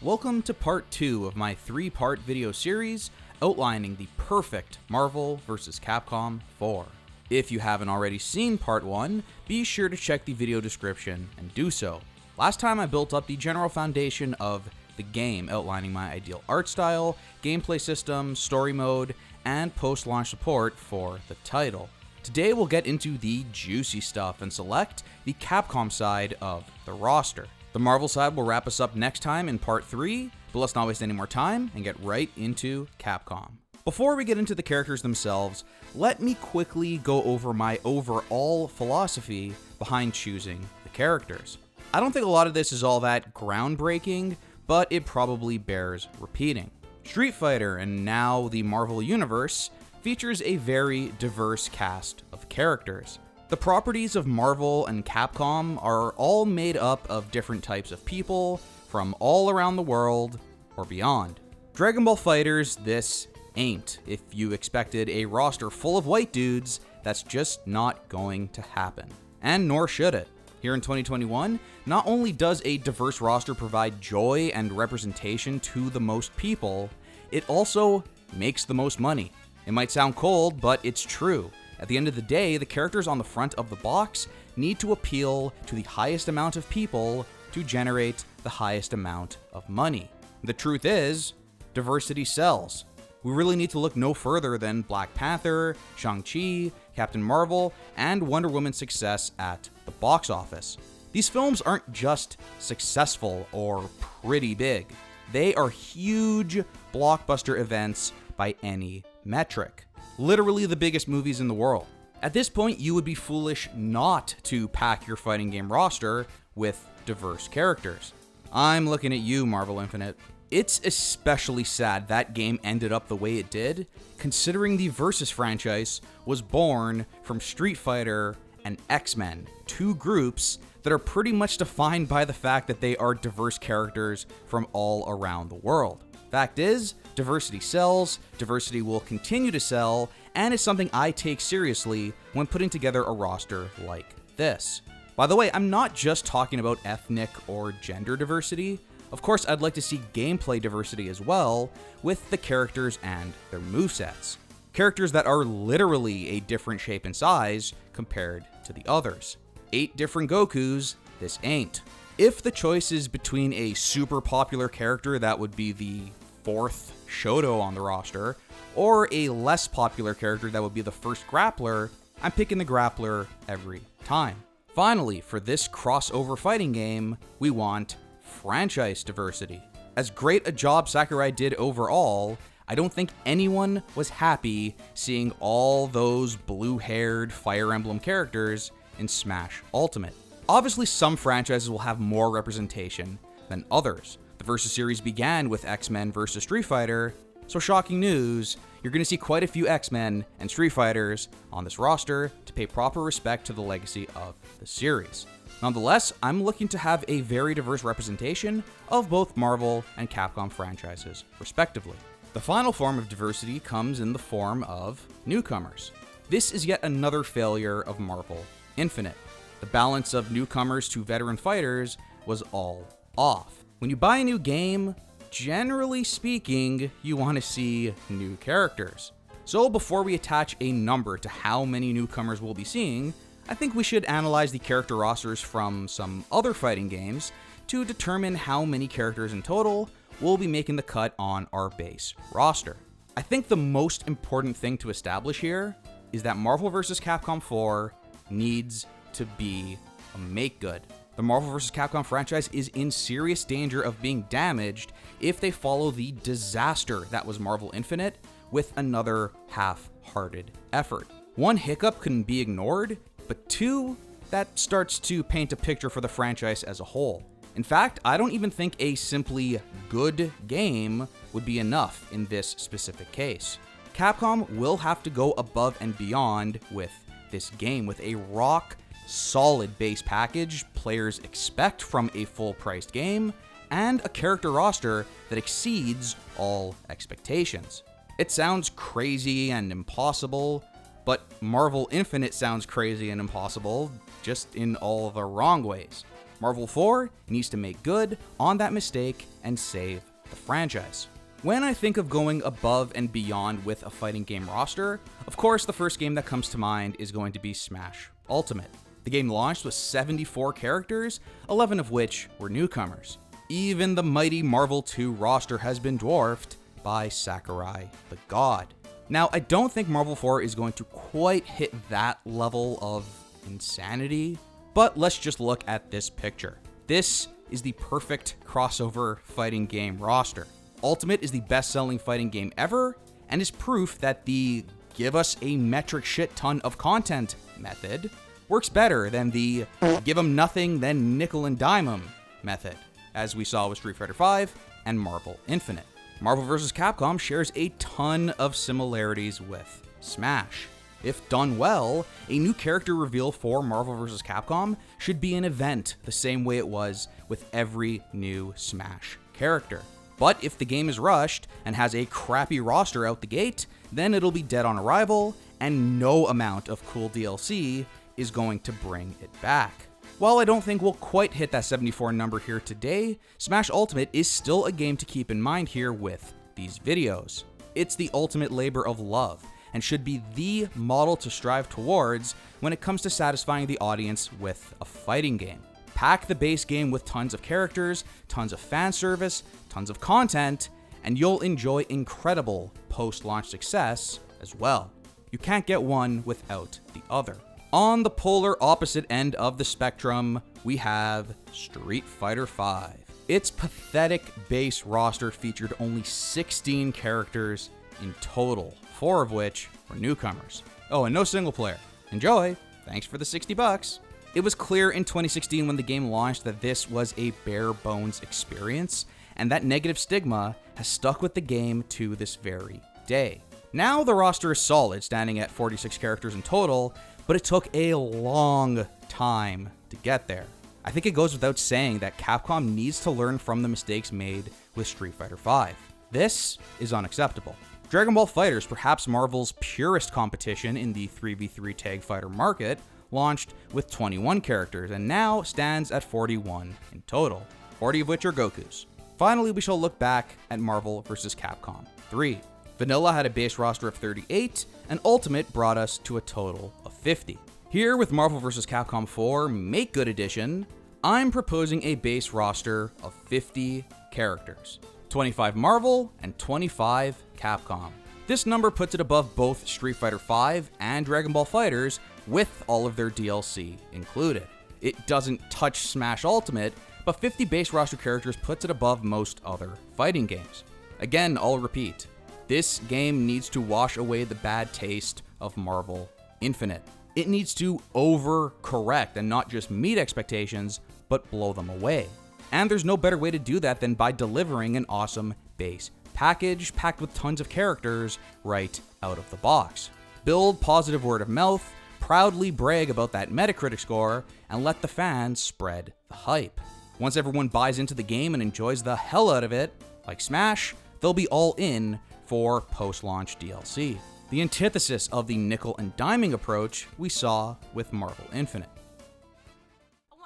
welcome to part 2 of my 3-part video series outlining the perfect Marvel vs. Capcom 4. If you haven't already seen part 1, be sure to check the video description and do so. Last time I built up the general foundation of the game, outlining my ideal art style, gameplay system, story mode, and post-launch support for the title. Today we'll get into the juicy stuff and select the Capcom side of the roster. The Marvel side will wrap us up next time in part 3, but let's not waste any more time and get right into Capcom. Before we get into the characters themselves, let me quickly go over my overall philosophy behind choosing the characters. I don't think a lot of this is all that groundbreaking, but it probably bears repeating. Street Fighter, and now the Marvel Universe, features a very diverse cast of characters. The properties of Marvel and Capcom are all made up of different types of people from all around the world or beyond. Dragon Ball FighterZ, this ain't. If you expected a roster full of white dudes, that's just not going to happen. And nor should it. Here in 2021, not only does a diverse roster provide joy and representation to the most people, it also makes the most money. It might sound cold, but it's true. At the end of the day, the characters on the front of the box need to appeal to the highest amount of people to generate the highest amount of money. The truth is, diversity sells. We really need to look no further than Black Panther, Shang-Chi, Captain Marvel, and Wonder Woman's success at the box office. These films aren't just successful or pretty big. They are huge blockbuster events by any metric. Literally the biggest movies in the world. At this point, you would be foolish not to pack your fighting game roster with diverse characters. I'm looking at you, Marvel Infinite. It's especially sad that game ended up the way it did, considering the Versus franchise was born from Street Fighter and X-Men, two groups that are pretty much defined by the fact that they are diverse characters from all around the world. Fact is, diversity sells, diversity will continue to sell, and is something I take seriously when putting together a roster like this. By the way, I'm not just talking about ethnic or gender diversity. Of course, I'd like to see gameplay diversity as well, with the characters and their movesets. Characters that are literally a different shape and size compared to the others. 8 different Gokus, this ain't. If the choice is between a super popular character that would be the 4th Shoto on the roster, or a less popular character that would be the first grappler, I'm picking the grappler every time. Finally, for this crossover fighting game, we want franchise diversity. As great a job Sakurai did overall, I don't think anyone was happy seeing all those blue-haired Fire Emblem characters in Smash Ultimate. Obviously, some franchises will have more representation than others. The Versus series began with X-Men vs. Street Fighter, so shocking news, you're going to see quite a few X-Men and Street Fighters on this roster to pay proper respect to the legacy of the series. Nonetheless, I'm looking to have a very diverse representation of both Marvel and Capcom franchises, respectively. The final form of diversity comes in the form of newcomers. This is yet another failure of Marvel Infinite. The balance of newcomers to veteran fighters was all off. When you buy a new game, generally speaking, you want to see new characters. So before we attach a number to how many newcomers we'll be seeing, I think we should analyze the character rosters from some other fighting games to determine how many characters in total will be making the cut on our base roster. I think the most important thing to establish here is that Marvel vs. Capcom 4 needs to be a make good. The Marvel vs. Capcom franchise is in serious danger of being damaged if they follow the disaster that was Marvel Infinite with another half-hearted effort. One hiccup couldn't be ignored, but 2, that starts to paint a picture for the franchise as a whole. In fact, I don't even think a simply good game would be enough in this specific case. Capcom will have to go above and beyond with this game with a rock solid base package players expect from a full-priced game, and a character roster that exceeds all expectations. It sounds crazy and impossible, but Marvel Infinite sounds crazy and impossible, just in all the wrong ways. Marvel 4 needs to make good on that mistake and save the franchise. When I think of going above and beyond with a fighting game roster, of course the first game that comes to mind is going to be Smash Ultimate. The game launched with 74 characters, 11 of which were newcomers. Even the mighty Marvel 2 roster has been dwarfed by Sakurai the God. Now, I don't think Marvel 4 is going to quite hit that level of insanity, but let's just look at this picture. This is the perfect crossover fighting game roster. Ultimate is the best-selling fighting game ever, and is proof that the give us a metric shit ton of content method works better than the give them nothing then nickel and dime 'em method, as we saw with Street Fighter V and Marvel Infinite. Marvel vs. Capcom shares a ton of similarities with Smash. If done well, a new character reveal for Marvel vs. Capcom should be an event the same way it was with every new Smash character. But if the game is rushed and has a crappy roster out the gate, then it'll be dead on arrival, and no amount of cool DLC is going to bring it back. While I don't think we'll quite hit that 74 number here today, Smash Ultimate is still a game to keep in mind here with these videos. It's the ultimate labor of love, and should be the model to strive towards when it comes to satisfying the audience with a fighting game. Pack the base game with tons of characters, tons of fan service, tons of content, and you'll enjoy incredible post-launch success as well. You can't get one without the other. On the polar opposite end of the spectrum, we have Street Fighter V. Its pathetic base roster featured only 16 characters in total, 4 of which were newcomers. Oh, and no single player. Enjoy! Thanks for the $60. It was clear in 2016 when the game launched that this was a bare bones experience, and that negative stigma has stuck with the game to this very day. Now the roster is solid, standing at 46 characters in total, but it took a long time to get there. I think it goes without saying that Capcom needs to learn from the mistakes made with Street Fighter V. This is unacceptable. Dragon Ball FighterZ, perhaps Marvel's purest competition in the 3v3 tag fighter market, launched with 21 characters and now stands at 41 in total, 40 of which are Gokus. Finally, we shall look back at Marvel vs. Capcom 3. Vanilla had a base roster of 38, and Ultimate brought us to a total of 50. Here with Marvel vs. Capcom 4 Make Good Edition, I'm proposing a base roster of 50 characters. 25 Marvel and 25 Capcom. This number puts it above both Street Fighter V and Dragon Ball FighterZ with all of their DLC included. It doesn't touch Smash Ultimate, but 50 base roster characters puts it above most other fighting games. Again, I'll repeat, this game needs to wash away the bad taste of Marvel Infinite. It needs to overcorrect and not just meet expectations, but blow them away. And there's no better way to do that than by delivering an awesome base package packed with tons of characters right out of the box. Build positive word of mouth, proudly brag about that Metacritic score, and let the fans spread the hype. Once everyone buys into the game and enjoys the hell out of it, like Smash, they'll be all in for post-launch DLC. The antithesis of the nickel and diming approach we saw with Marvel Infinite.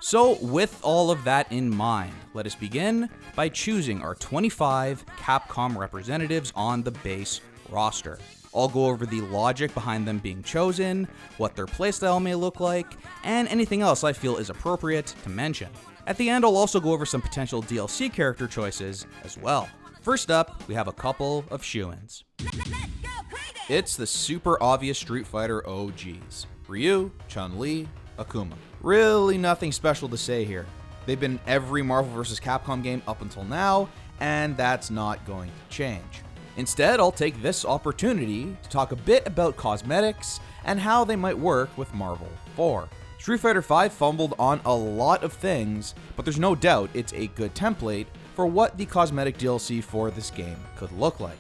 So with all of that in mind, let us begin by choosing our 25 Capcom representatives on the base roster. I'll go over the logic behind them being chosen, what their playstyle may look like, and anything else I feel is appropriate to mention. At the end, I'll also go over some potential DLC character choices as well. First up, we have a couple of shoo-ins. It's the super obvious Street Fighter OGs. Ryu, Chun-Li, Akuma. Really nothing special to say here. They've been in every Marvel vs. Capcom game up until now, and that's not going to change. Instead, I'll take this opportunity to talk a bit about cosmetics and how they might work with Marvel 4. Street Fighter V fumbled on a lot of things, but there's no doubt it's a good template for what the cosmetic DLC for this game could look like.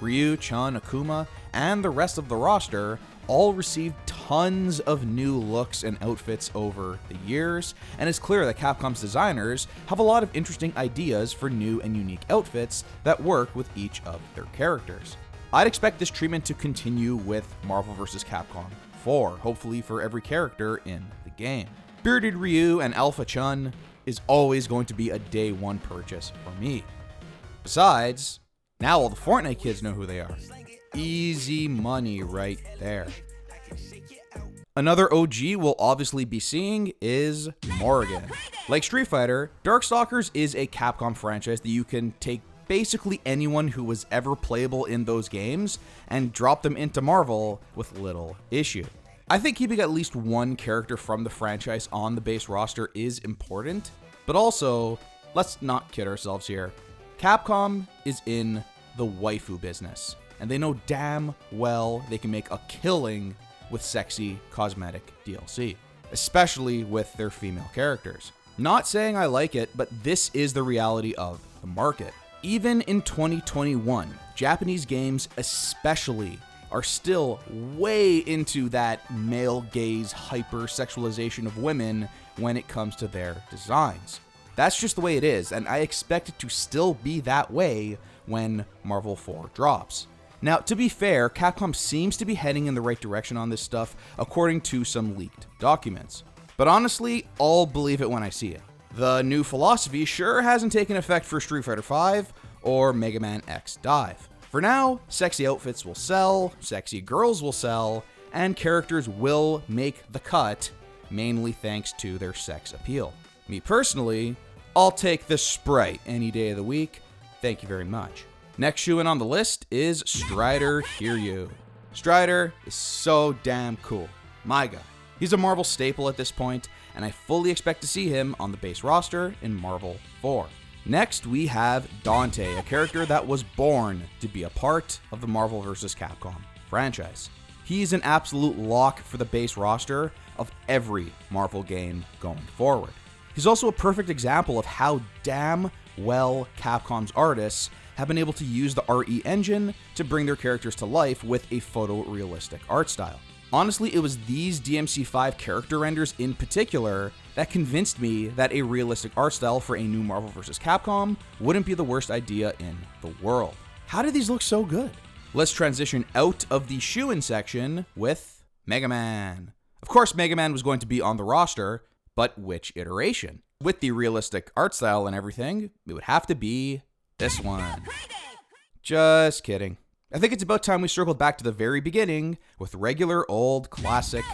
Ryu, Chun, Akuma, and the rest of the roster all received tons of new looks and outfits over the years, and it's clear that Capcom's designers have a lot of interesting ideas for new and unique outfits that work with each of their characters. I'd expect this treatment to continue with Marvel vs. Capcom 4, hopefully for every character in the game. Bearded Ryu and Alpha Chun is always going to be a day one purchase for me. Besides, now all the Fortnite kids know who they are. Easy money right there. Another OG we'll obviously be seeing is Morrigan. Like Street Fighter, Darkstalkers is a Capcom franchise that you can take basically anyone who was ever playable in those games and drop them into Marvel with little issue. I think keeping at least one character from the franchise on the base roster is important, but also, let's not kid ourselves here. Capcom is in the waifu business, and they know damn well they can make a killing with sexy cosmetic DLC, especially with their female characters. Not saying I like it, but this is the reality of the market. Even in 2021, Japanese games especially are still way into that male gaze hyper-sexualization of women when it comes to their designs. That's just the way it is, and I expect it to still be that way when Marvel 4 drops. Now, to be fair, Capcom seems to be heading in the right direction on this stuff, according to some leaked documents. But honestly, I'll believe it when I see it. The new philosophy sure hasn't taken effect for Street Fighter V or Mega Man X Dive. For now, sexy outfits will sell, sexy girls will sell, and characters will make the cut, mainly thanks to their sex appeal. Me personally, I'll take the Sprite any day of the week. Thank you very much. Next shoe in on the list is Strider Hiryu. Strider is so damn cool. My guy. He's a Marvel staple at this point, and I fully expect to see him on the base roster in Marvel 4. Next, we have Dante, a character that was born to be a part of the Marvel vs. Capcom franchise. He's an absolute lock for the base roster of every Marvel game going forward. He's also a perfect example of how damn well Capcom's artists have been able to use the RE engine to bring their characters to life with a photorealistic art style. Honestly, it was these DMC5 character renders in particular that convinced me that a realistic art style for a new Marvel vs. Capcom wouldn't be the worst idea in the world. How did these look so good? Let's transition out of the shoe-in section with Mega Man. Of course, Mega Man was going to be on the roster, but which iteration? With the realistic art style and everything, it would have to be this one. Just kidding. I think it's about time we circled back to the very beginning with regular old classic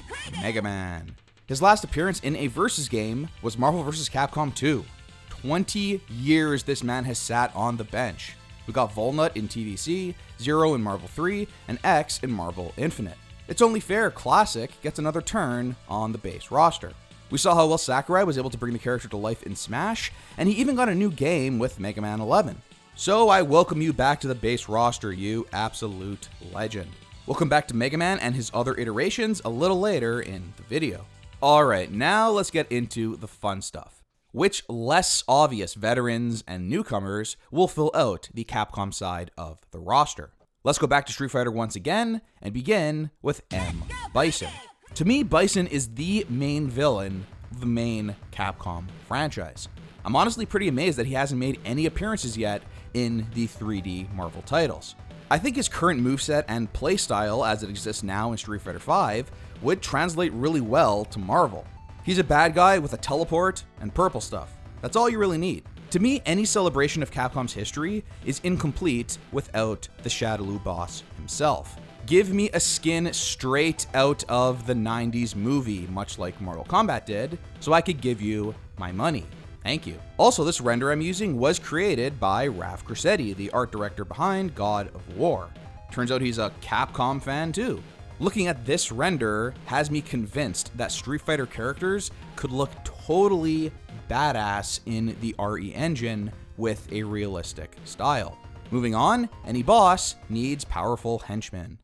Mega Man. His last appearance in a Versus game was Marvel vs. Capcom 2. 20 years this man has sat on the bench. We got Volnut in TVC, Zero in Marvel 3, and X in Marvel Infinite. It's only fair Classic gets another turn on the base roster. We saw how well Sakurai was able to bring the character to life in Smash, and he even got a new game with Mega Man 11. So I welcome you back to the base roster, you absolute legend. We'll come back to Mega Man and his other iterations a little later in the video. Alright, now let's get into the fun stuff. Which less obvious veterans and newcomers will fill out the Capcom side of the roster? Let's go back to Street Fighter once again and begin with M. Bison. To me, Bison is the main villain of the main Capcom franchise. I'm honestly pretty amazed that he hasn't made any appearances yet in the 3D Marvel titles. I think his current moveset and playstyle as it exists now in Street Fighter V would translate really well to Marvel. He's a bad guy with a teleport and purple stuff. That's all you really need. To me, any celebration of Capcom's history is incomplete without the Shadaloo boss himself. Give me a skin straight out of the 90s movie, much like Mortal Kombat did, so I could give you my money. Thank you. Also, this render I'm using was created by Raf Grassetti, the art director behind God of War. Turns out he's a Capcom fan too. Looking at this render has me convinced that Street Fighter characters could look totally badass in the RE engine with a realistic style. Moving on, any boss needs powerful henchmen.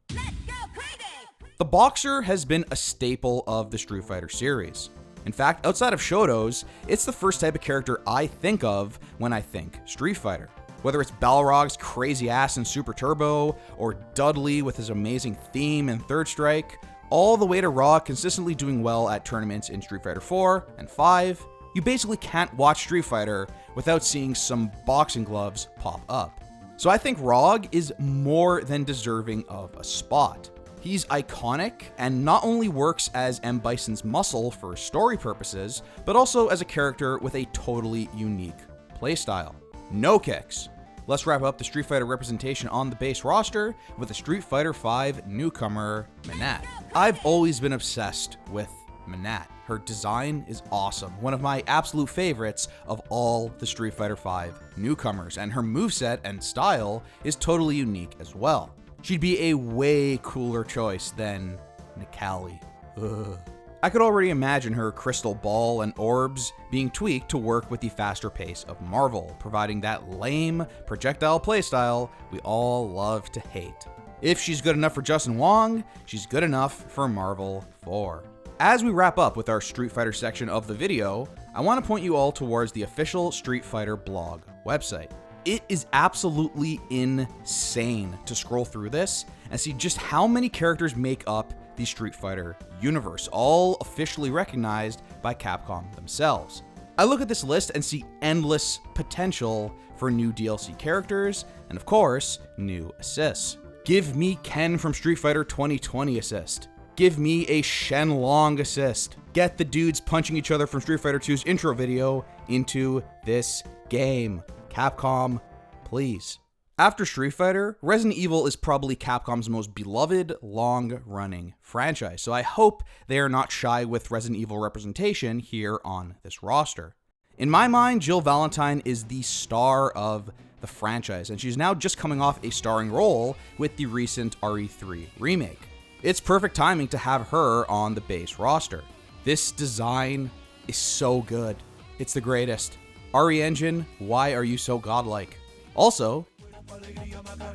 The Boxer has been a staple of the Street Fighter series. In fact, outside of Shoto's, it's the first type of character I think of when I think Street Fighter. Whether it's Balrog's crazy ass in Super Turbo, or Dudley with his amazing theme in Third Strike, all the way to Raw consistently doing well at tournaments in Street Fighter 4 and 5, you basically can't watch Street Fighter without seeing some boxing gloves pop up. So I think Rog is more than deserving of a spot. He's iconic and not only works as M. Bison's muscle for story purposes, but also as a character with a totally unique playstyle. No kicks. Let's wrap up the Street Fighter representation on the base roster with the Street Fighter V newcomer, Menat. I've always been obsessed with Menat. Her design is awesome, one of my absolute favorites of all the Street Fighter V newcomers, and her moveset and style is totally unique as well. She'd be a way cooler choice than Nikali. Ugh. I could already imagine her crystal ball and orbs being tweaked to work with the faster pace of Marvel, providing that lame projectile playstyle we all love to hate. If she's good enough for Justin Wong, she's good enough for Marvel 4. As we wrap up with our Street Fighter section of the video, I want to point you all towards the official Street Fighter blog website. It is absolutely insane to scroll through this and see just how many characters make up the Street Fighter universe, all officially recognized by Capcom themselves. I look at this list and see endless potential for new DLC characters, and of course, new assists. Give me Ken from Street Fighter 2020 assist. Give me a Shenlong assist. Get the dudes punching each other from Street Fighter 2's intro video into this game. Capcom, please. After Street Fighter, Resident Evil is probably Capcom's most beloved, long-running franchise, so I hope they are not shy with Resident Evil representation here on this roster. In my mind, Jill Valentine is the star of the franchise, and she's now just coming off a starring role with the recent RE3 remake. It's perfect timing to have her on the base roster. This design is so good. It's the greatest. RE Engine, why are you so godlike? Also,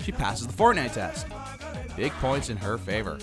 she passes the Fortnite test. Big points in her favor.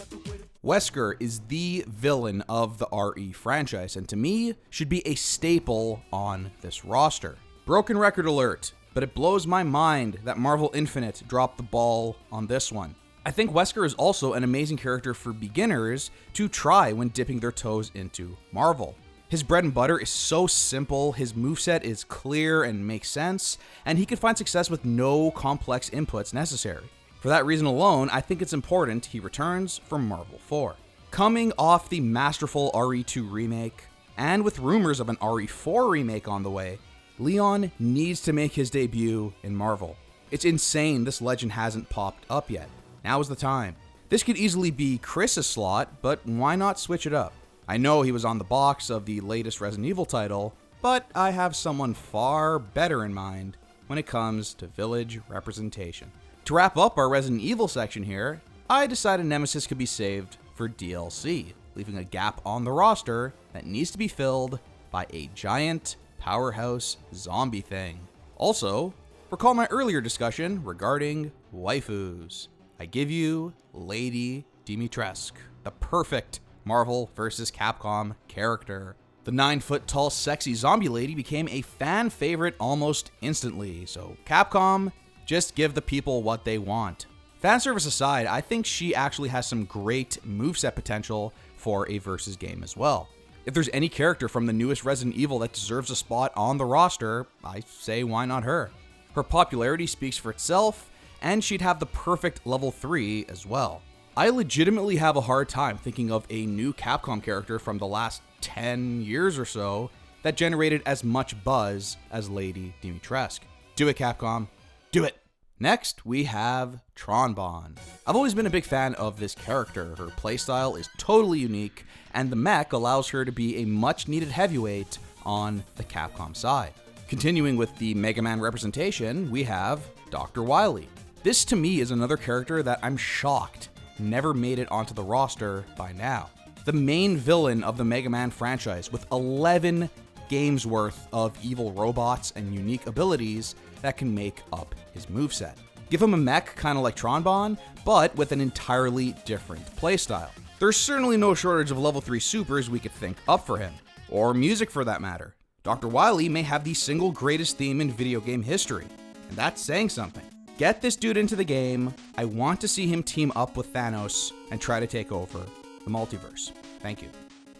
Wesker is the villain of the RE franchise, and to me, should be a staple on this roster. Broken record alert, but it blows my mind that Marvel Infinite dropped the ball on this one. I think Wesker is also an amazing character for beginners to try when dipping their toes into Marvel. His bread and butter is so simple, his moveset is clear and makes sense, and he can find success with no complex inputs necessary. For that reason alone, I think it's important he returns for Marvel 4. Coming off the masterful RE2 remake, and with rumors of an RE4 remake on the way, Leon needs to make his debut in Marvel. It's insane this legend hasn't popped up yet. Now is the time. This could easily be Chris's slot, but why not switch it up? I know he was on the box of the latest Resident Evil title, but I have someone far better in mind when it comes to village representation. To wrap up our Resident Evil section here, I decided Nemesis could be saved for DLC, leaving a gap on the roster that needs to be filled by a giant powerhouse zombie thing. Also, recall my earlier discussion regarding waifus. I give you Lady Dimitrescu, the perfect Marvel vs. Capcom character. The 9-foot-tall sexy zombie lady became a fan favorite almost instantly, so Capcom, just give the people what they want. Fan service aside, I think she actually has some great moveset potential for a versus game as well. If there's any character from the newest Resident Evil that deserves a spot on the roster, I say why not her? Her popularity speaks for itself, and she'd have the perfect level 3 as well. I legitimately have a hard time thinking of a new Capcom character from the last 10 years or so that generated as much buzz as Lady Dimitrescu. Do it, Capcom. Do it. Next, we have Tronbon. I've always been a big fan of this character. Her playstyle is totally unique, and the mech allows her to be a much-needed heavyweight on the Capcom side. Continuing with the Mega Man representation, we have Dr. Wily. This, to me, is another character that I'm shocked never made it onto the roster by now. The main villain of the Mega Man franchise, with 11 games worth of evil robots and unique abilities that can make up his moveset. Give him a mech kind of like Tronbon, but with an entirely different playstyle. There's certainly no shortage of level 3 supers we could think up for him, or music for that matter. Dr. Wily may have the single greatest theme in video game history, and that's saying something. Get this dude into the game. I want to see him team up with Thanos and try to take over the multiverse. Thank you.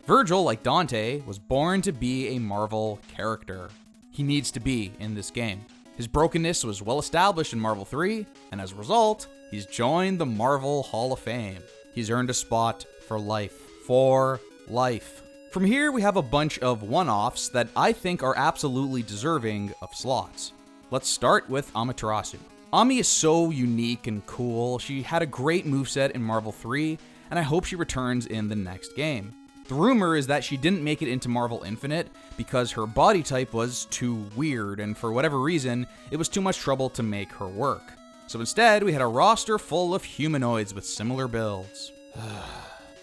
Virgil, like Dante, was born to be a Marvel character. He needs to be in this game. His brokenness was well established in Marvel 3, and as a result, he's joined the Marvel Hall of Fame. He's earned a spot for life. For life. From here, we have a bunch of one-offs that I think are absolutely deserving of slots. Let's start with Amaterasu. Ami is so unique and cool. She had a great moveset in Marvel 3, and I hope she returns in the next game. The rumor is that she didn't make it into Marvel Infinite because her body type was too weird, and for whatever reason, it was too much trouble to make her work. So instead, we had a roster full of humanoids with similar builds.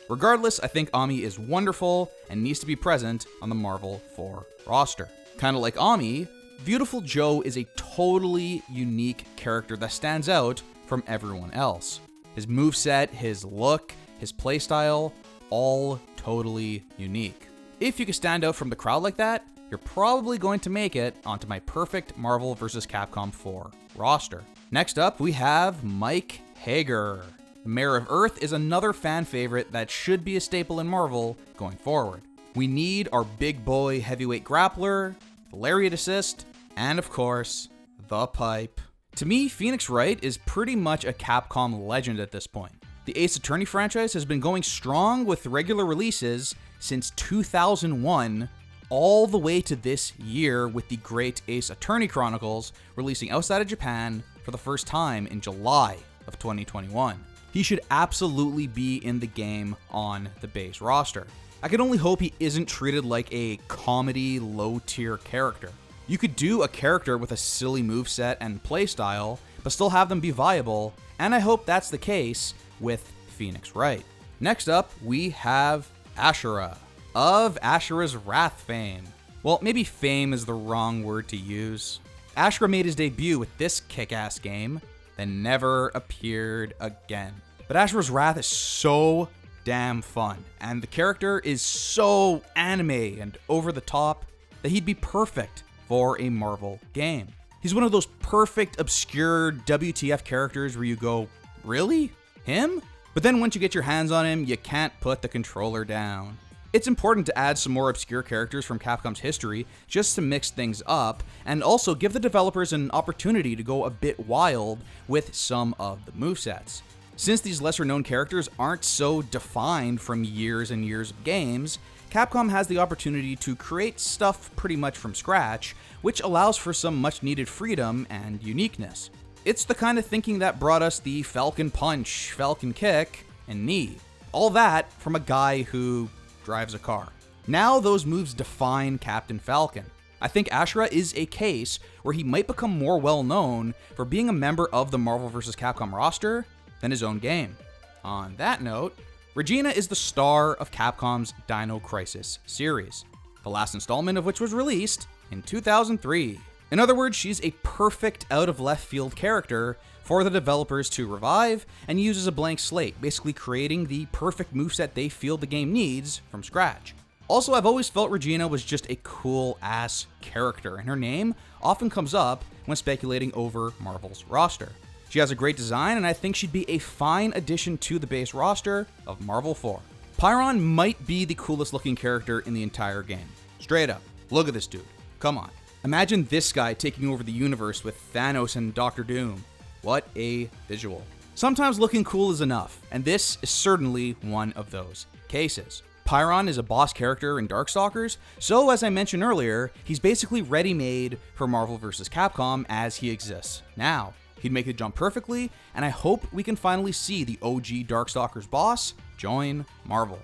Regardless, I think Ami is wonderful and needs to be present on the Marvel 4 roster. Kinda like Ami, Beautiful Joe is a totally unique character that stands out from everyone else. His moveset, his look, his playstyle, all totally unique. If you can stand out from the crowd like that, you're probably going to make it onto my perfect Marvel vs. Capcom 4 roster. Next up, we have Mike Hager. The Mayor of Earth is another fan favorite that should be a staple in Marvel going forward. We need our big boy heavyweight grappler, the lariat assist, and of course, the pipe. To me, Phoenix Wright is pretty much a Capcom legend at this point. The Ace Attorney franchise has been going strong with regular releases since 2001, all the way to this year with the great Ace Attorney Chronicles releasing outside of Japan for the first time in July of 2021. He should absolutely be in the game on the base roster. I can only hope he isn't treated like a comedy low-tier character. You could do a character with a silly moveset and playstyle, but still have them be viable, and I hope that's the case with Phoenix Wright. Next up, we have Ashura, of Ashura's Wrath fame. Well, maybe fame is the wrong word to use. Ashura made his debut with this kick-ass game, then never appeared again. But Ashura's Wrath is so damn fun, and the character is so anime and over the top that he'd be perfect for a Marvel game. He's one of those perfect, obscure WTF characters where you go, really? Him? But then once you get your hands on him, you can't put the controller down. It's important to add some more obscure characters from Capcom's history just to mix things up, and also give the developers an opportunity to go a bit wild with some of the movesets. Since these lesser known characters aren't so defined from years and years of games, Capcom has the opportunity to create stuff pretty much from scratch, which allows for some much needed freedom and uniqueness. It's the kind of thinking that brought us the Falcon Punch, Falcon Kick, and Knee. All that from a guy who drives a car. Now those moves define Captain Falcon. I think Ashura is a case where he might become more well known for being a member of the Marvel vs. Capcom roster than his own game. On that note, Regina is the star of Capcom's Dino Crisis series, the last installment of which was released in 2003. In other words, she's a perfect out-of-left-field character for the developers to revive and use as a blank slate, basically creating the perfect moveset they feel the game needs from scratch. Also, I've always felt Regina was just a cool-ass character, and her name often comes up when speculating over Marvel's roster. She has a great design, and I think she'd be a fine addition to the base roster of Marvel 4. Pyron might be the coolest looking character in the entire game. Straight up, look at this dude. Come on. Imagine this guy taking over the universe with Thanos and Doctor Doom. What a visual. Sometimes looking cool is enough, and this is certainly one of those cases. Pyron is a boss character in Darkstalkers, so as I mentioned earlier, he's basically ready-made for Marvel vs. Capcom as he exists now. He'd make the jump perfectly, and I hope we can finally see the OG Darkstalkers boss join Marvel.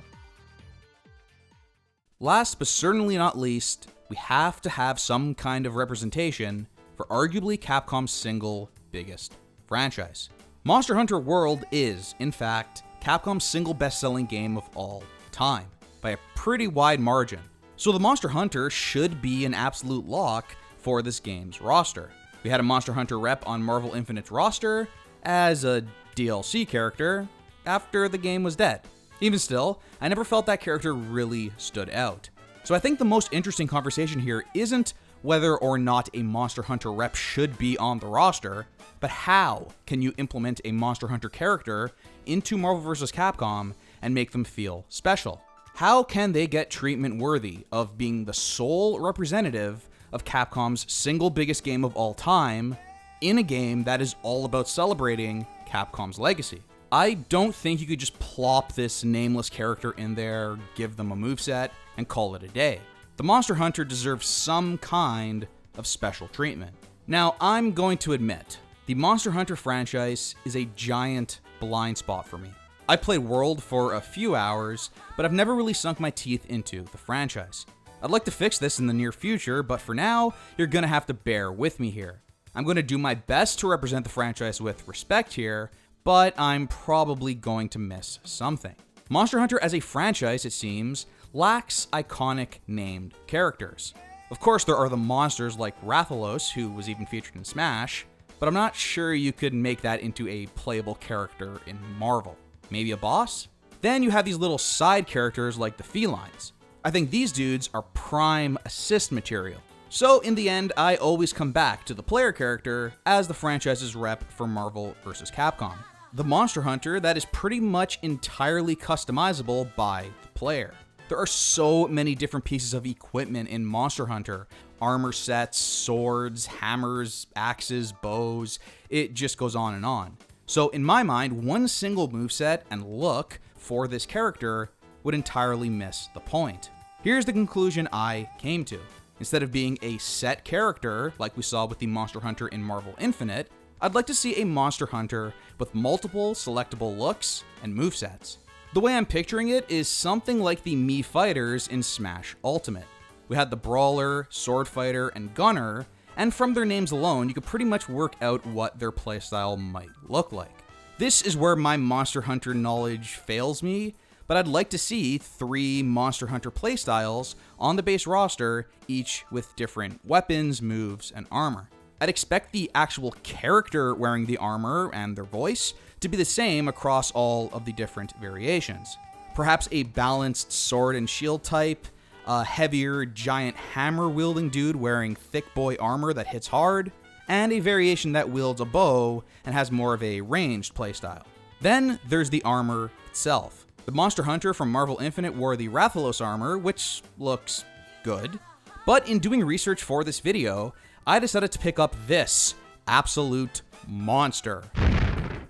Last but certainly not least, we have to have some kind of representation for arguably Capcom's single biggest franchise. Monster Hunter World is, in fact, Capcom's single best-selling game of all time, by a pretty wide margin. So the Monster Hunter should be an absolute lock for this game's roster. We had a Monster Hunter rep on Marvel Infinite's roster as a DLC character after the game was dead. Even still, I never felt that character really stood out. So I think the most interesting conversation here isn't whether or not a Monster Hunter rep should be on the roster, but how can you implement a Monster Hunter character into Marvel vs. Capcom and make them feel special? How can they get treatment worthy of being the sole representative of Capcom's single biggest game of all time in a game that is all about celebrating Capcom's legacy? I don't think you could just plop this nameless character in there, give them a moveset, and call it a day. The Monster Hunter deserves some kind of special treatment. Now, I'm going to admit, the Monster Hunter franchise is a giant blind spot for me. I played World for a few hours, but I've never really sunk my teeth into the franchise. I'd like to fix this in the near future, but for now, you're gonna have to bear with me here. I'm gonna do my best to represent the franchise with respect here, but I'm probably going to miss something. Monster Hunter as a franchise, it seems, lacks iconic named characters. Of course, there are the monsters like Rathalos, who was even featured in Smash, but I'm not sure you could make that into a playable character in Marvel. Maybe a boss? Then you have these little side characters like the felines. I think these dudes are prime assist material. So in the end, I always come back to the player character as the franchise's rep for Marvel vs. Capcom. The Monster Hunter that is pretty much entirely customizable by the player. There are so many different pieces of equipment in Monster Hunter. Armor sets, swords, hammers, axes, bows, it just goes on and on. So in my mind, one single moveset and look for this character would entirely miss the point. Here's the conclusion I came to. Instead of being a set character, like we saw with the Monster Hunter in Marvel Infinite, I'd like to see a Monster Hunter with multiple selectable looks and movesets. The way I'm picturing it is something like the Mii fighters in Smash Ultimate. We had the Brawler, Sword Fighter, and Gunner, and from their names alone, you could pretty much work out what their playstyle might look like. This is where my Monster Hunter knowledge fails me, but I'd like to see 3 Monster Hunter playstyles on the base roster, each with different weapons, moves, and armor. I'd expect the actual character wearing the armor and their voice to be the same across all of the different variations. Perhaps a balanced sword and shield type, a heavier giant hammer-wielding dude wearing thick boy armor that hits hard, and a variation that wields a bow and has more of a ranged playstyle. Then there's the armor itself. The Monster Hunter from Marvel Infinite wore the Rathalos armor, which looks good. But in doing research for this video, I decided to pick up this absolute monster.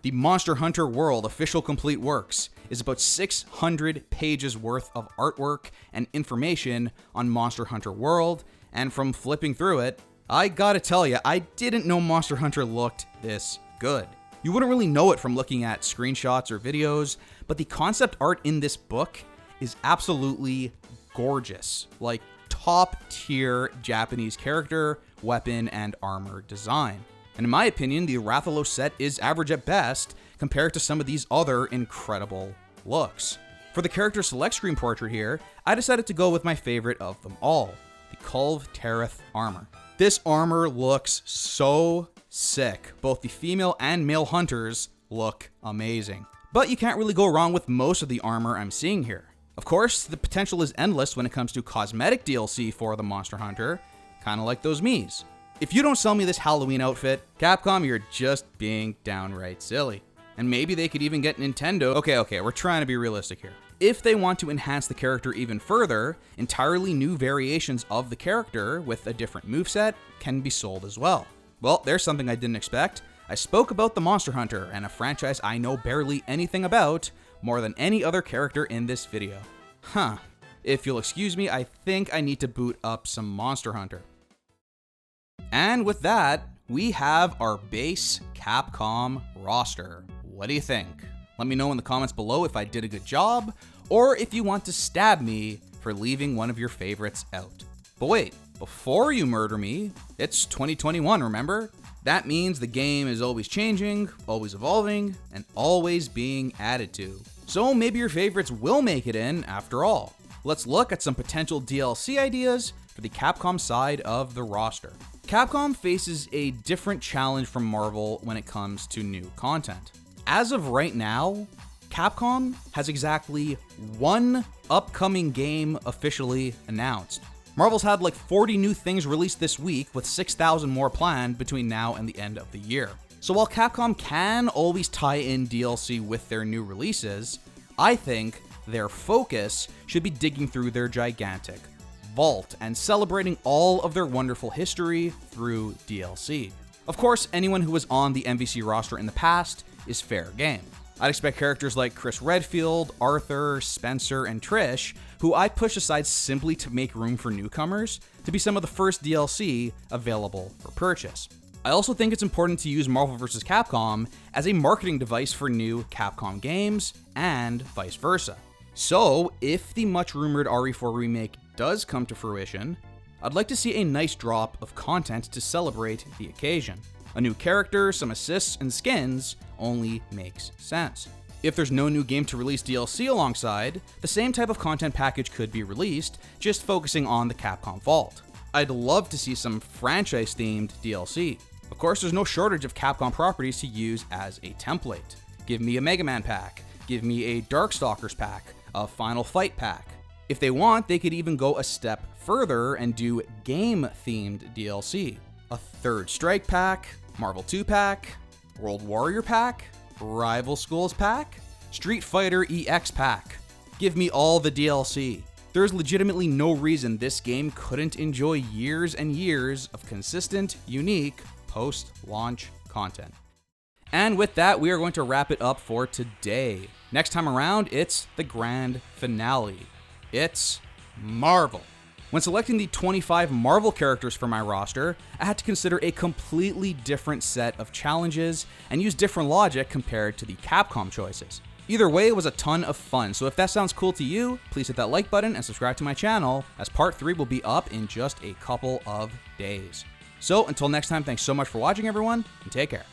The Monster Hunter World Official Complete Works is about 600 pages worth of artwork and information on Monster Hunter World, and from flipping through it, I gotta tell you, I didn't know Monster Hunter looked this good. You wouldn't really know it from looking at screenshots or videos, but the concept art in this book is absolutely gorgeous. Like top tier Japanese character, weapon, and armor design. And in my opinion, the Rathalos set is average at best compared to some of these other incredible looks. For the character select screen portrait here, I decided to go with my favorite of them all, the Kulve Taroth armor. This armor looks so sick. Both the female and male hunters look amazing. But you can't really go wrong with most of the armor I'm seeing here. Of course, the potential is endless when it comes to cosmetic DLC for the Monster Hunter, kinda like those Miis. If you don't sell me this Halloween outfit, Capcom, you're just being downright silly. And maybe they could even get Nintendo. Okay, we're trying to be realistic here. If they want to enhance the character even further, entirely new variations of the character with a different moveset can be sold as well. Well, there's something I didn't expect. I spoke about the Monster Hunter, and a franchise I know barely anything about, more than any other character in this video. If you'll excuse me, I think I need to boot up some Monster Hunter. And with that, we have our base Capcom roster. What do you think? Let me know in the comments below if I did a good job, or if you want to stab me for leaving one of your favorites out. But wait, before you murder me, it's 2021, remember? That means the game is always changing, always evolving, and always being added to. So maybe your favorites will make it in after all. Let's look at some potential DLC ideas for the Capcom side of the roster. Capcom faces a different challenge from Marvel when it comes to new content. As of right now, Capcom has exactly one upcoming game officially announced. Marvel's had like 40 new things released this week, with 6,000 more planned between now and the end of the year. So while Capcom can always tie in DLC with their new releases, I think their focus should be digging through their gigantic vault and celebrating all of their wonderful history through DLC. Of course, anyone who was on the MVC roster in the past is fair game. I'd expect characters like Chris Redfield, Arthur, Spencer, and Trish, who I push aside simply to make room for newcomers, to be some of the first DLC available for purchase. I also think it's important to use Marvel vs. Capcom as a marketing device for new Capcom games, and vice versa. So, if the much rumored RE4 remake does come to fruition, I'd like to see a nice drop of content to celebrate the occasion. A new character, some assists, and skins only makes sense. If there's no new game to release DLC alongside, the same type of content package could be released, just focusing on the Capcom Vault. I'd love to see some franchise-themed DLC. Of course, there's no shortage of Capcom properties to use as a template. Give me a Mega Man pack, give me a Darkstalkers pack, a Final Fight pack. If they want, they could even go a step further and do game-themed DLC. A Third Strike pack, Marvel 2 pack, World Warrior pack, Rival Schools pack, Street Fighter EX pack. Give me all the DLC. There's legitimately no reason this game couldn't enjoy years and years of consistent, unique, post-launch content. And with that, we are going to wrap it up for today. Next time around, it's the grand finale. It's Marvel. When selecting the 25 Marvel characters for my roster, I had to consider a completely different set of challenges and use different logic compared to the Capcom choices. Either way, it was a ton of fun, so if that sounds cool to you, please hit that like button and subscribe to my channel, as part 3 will be up in just a couple of days. So until next time, thanks so much for watching everyone, and take care.